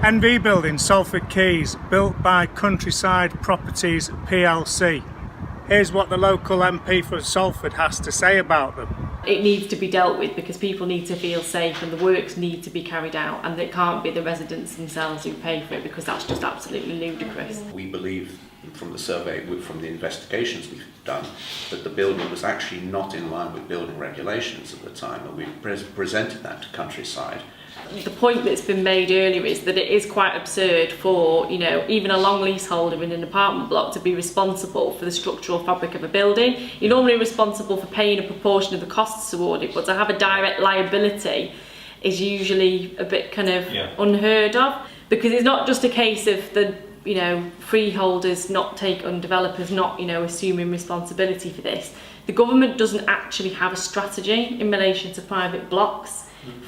NV Building, Salford Quays, built by Countryside Properties plc. Here's what the local MP for Salford has to say about them. It needs to be dealt with because people need to feel safe and the works need to be carried out, and it can't be the residents themselves who pay for it, because that's just absolutely ludicrous. We believe from the survey, from the investigations we've done, that the building was actually not in line with building regulations at the time, and we presented that to Countryside. The point that's been made earlier is that it is quite absurd for, even a long leaseholder in an apartment block to be responsible for the structural fabric of a building. You're normally responsible for paying a proportion of the costs toward it, but to have a direct liability is usually a bit unheard of, because it's not just a case of the freeholders and developers not assuming responsibility for this. The government doesn't actually have a strategy in relation to private blocks,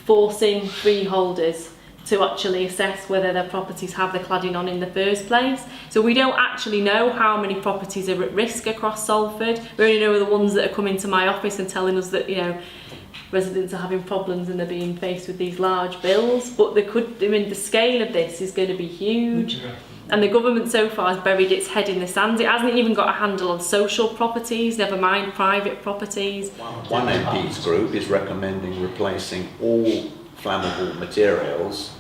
forcing freeholders to actually assess whether their properties have the cladding on in the first place. So we don't actually know how many properties are at risk across Salford. We only know the ones that are coming to my office and telling us that residents are having problems and they're being faced with these large bills. But the scale of this is going to be huge. And the government so far has buried its head in the sand. It hasn't even got a handle on social properties, never mind private properties. One MP's group is recommending replacing all flammable materials,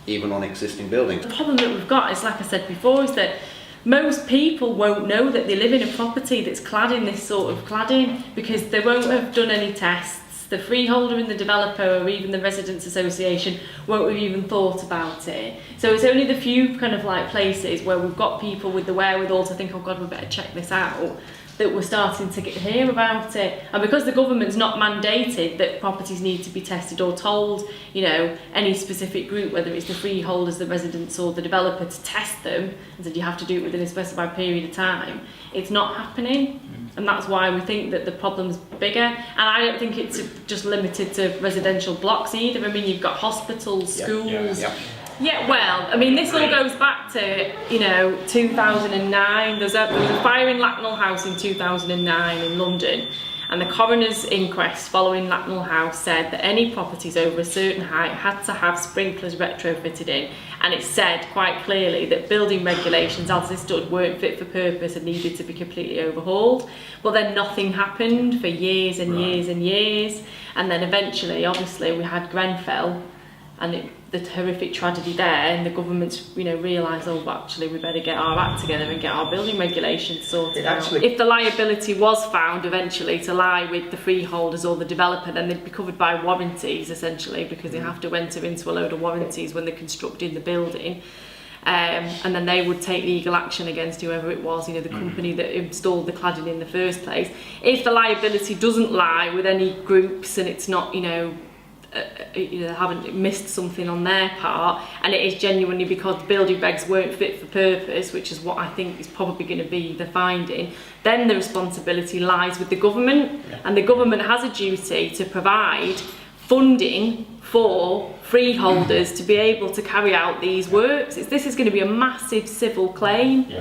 even on existing buildings. The problem that we've got is, like I said before, is that most people won't know that they live in a property that's clad in this sort of cladding, because they won't have done any tests. The freeholder and the developer, or even the residents association, won't have even thought about it. So it's only the few places where we've got people with the wherewithal to think, oh God, we better check this out, that we're starting to hear about it. And because the government's not mandated that properties need to be tested or told, any specific group, whether it's the freeholders, the residents or the developer, to test them, and said you have to do it within a specified period of time, it's not happening. And that's why we think that the problem's bigger. And I don't think it's just limited to residential blocks either. I mean, you've got hospitals, schools. Yeah, well, this all goes back to, 2009. There was a fire in Lacknell House in 2009 in London, and the coroner's inquest following Lacknell House said that any properties over a certain height had to have sprinklers retrofitted in, and it said quite clearly that building regulations as they stood weren't fit for purpose and needed to be completely overhauled. But then nothing happened for years and years and years, and then eventually, obviously, we had Grenfell and the horrific tragedy there, and the government's realised, actually we better get our act together and get our building regulations sorted out. If the liability was found eventually to lie with the freeholders or the developer, then they'd be covered by warranties essentially, because they have to enter into a load of warranties when they're constructing the building. And then they would take legal action against whoever it was, the company that installed the cladding in the first place. If the liability doesn't lie with any groups and it's not, haven't missed something on their part, and it is genuinely because the building regs weren't fit for purpose, which is what I think is probably going to be the finding, then the responsibility lies with the government. And the government has a duty to provide funding for freeholders to be able to carry out these works. This is going to be a massive civil claim.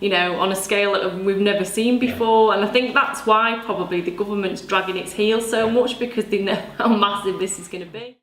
On a scale that we've never seen before. And I think that's why probably the government's dragging its heels so much, because they know how massive this is going to be.